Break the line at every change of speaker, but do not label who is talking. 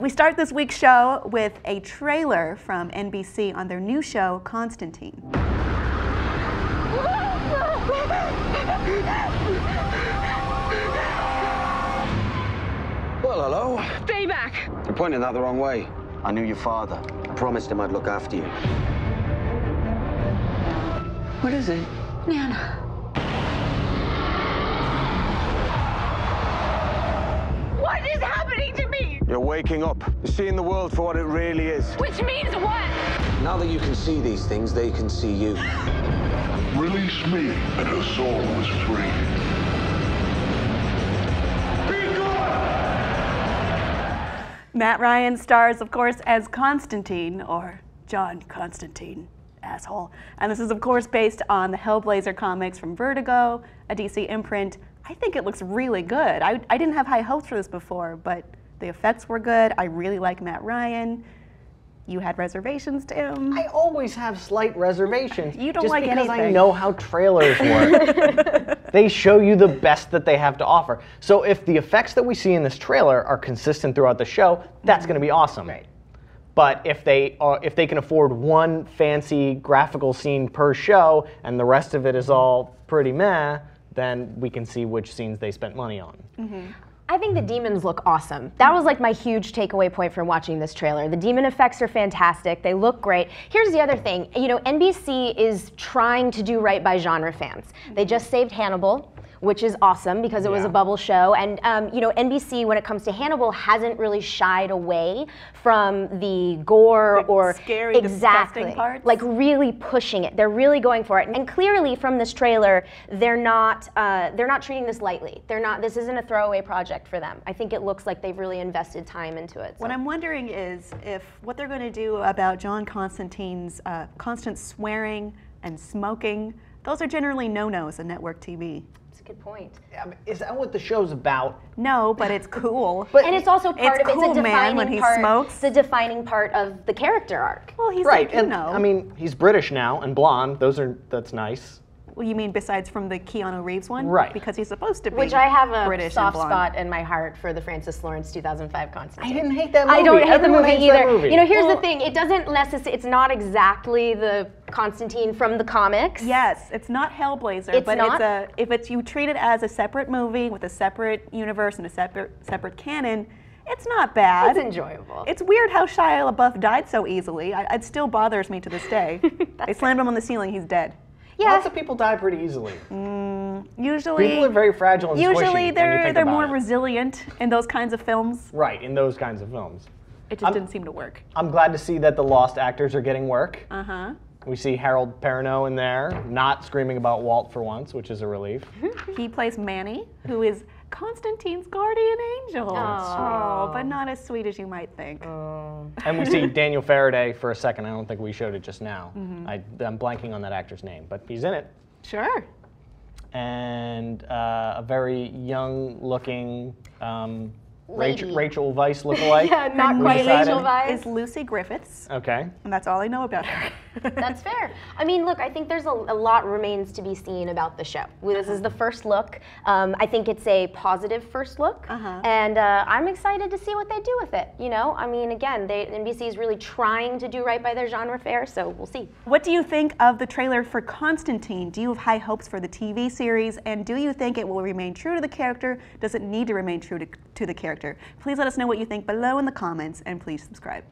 We start this week's show with a trailer from NBC on their new show, Constantine.
Well, hello.
Stay back.
You're pointing that the wrong way. I knew your father. I promised him I'd look after you. What is it?
Nana. What is happening to me?
You're waking up. You're seeing the world for what it really is.
Which means what?
Now that you can see these things, they can see you.
Release me, and her soul was free. Be gone!
Matt Ryan stars, of course, as Constantine, or John Constantine, asshole. And this is, of course, based on the Hellblazer comics from Vertigo, a DC imprint. I think it looks really good. I didn't have high hopes for this before, but the effects were good. I really like Matt Ryan. You had reservations, Tim.
I always have slight reservations.
You don't like
anything. Just because I
anything.
know how trailers work. They show you the best that they have to offer. So if the effects that we see in this trailer are consistent throughout the show, that's going to be awesome.
Right.
But if they can afford one fancy graphical scene per show and the rest of it is all pretty meh, then we can see which scenes they spent money on.
Mm-hmm.
I think the demons look awesome. That was like my huge takeaway point from watching this trailer. The demon effects are fantastic. They look great. Here's the other thing. You know, NBC is trying to do right by genre fans. They just saved Hannibal, which is awesome because it was a bubble show. And you know, NBC, when it comes to Hannibal, hasn't really shied away from the gore or
scary, disgusting parts.
Like really pushing it. They're really going for it. And clearly from this trailer, they're not treating this lightly. This isn't a throwaway project for them. I think it looks like they've really invested time into it.
What I'm wondering is if what they're going to do about John Constantine's constant swearing and smoking, those are generally no-nos in network TV.
That's a good point.
I mean, is that what the show's about?
No, but it's cool.
And it's also part of
cool,
it's a
man,
defining
when he
part.
smokes.
It's a defining part of the character arc.
Well, he's
Right,
like, you
and
know.
I mean, he's British now and blonde. That's nice.
Well, you mean besides from the Keanu Reeves one?
Right.
Because he's supposed to be
Which I have a
British
soft
and blonde.
spot in my heart for the Francis Lawrence 2005 Constantine.
I didn't hate that movie.
I don't hate
Everyone
the movie
hates that
either.
movie.
You know, here's the thing. It doesn't necessarily. It's not exactly the Constantine from the comics.
Yes, it's not Hellblazer,
It's
but
not?
if you treat it as a separate movie with a separate universe and a separate canon, it's not bad.
It's enjoyable.
It's weird how Shia LaBeouf died so easily. It still bothers me to this day. They slammed him on the ceiling. He's dead.
Yeah.
Lots of people die pretty easily.
Usually,
People are very fragile and squishy
usually
when you
they're
think about
more
it.
resilient in those kinds of films.
Right, in those kinds of films.
It just didn't seem to work.
I'm glad to see that the lost actors are getting work.
Uh-huh.
We see Harold Perrineau in there, not screaming about Walt for once, which is a relief.
He plays Manny, who is Constantine's guardian angel. Oh, but not as sweet as you might think.
And we see Daniel Faraday for a second. I don't think we showed it just now. I'm blanking on that actor's name, but he's in it.
Sure.
And a very young-looking
Lady.
Rachel Weisz lookalike.
Yeah, not
We
quite
decided-
Rachel Weisz.
Is Lucy Griffiths,
Okay.
and that's all I know about her.
That's fair. I mean, look, I think there's a lot remains to be seen about the show. This is the first look. I think it's a positive first look, and I'm excited to see what they do with it. You know, I mean, again, NBC is really trying to do right by their genre fare, so we'll see.
What do you think of the trailer for Constantine? Do you have high hopes for the TV series, and do you think it will remain true to the character? Does it need to remain true to the character? Please let us know what you think below in the comments, and please subscribe.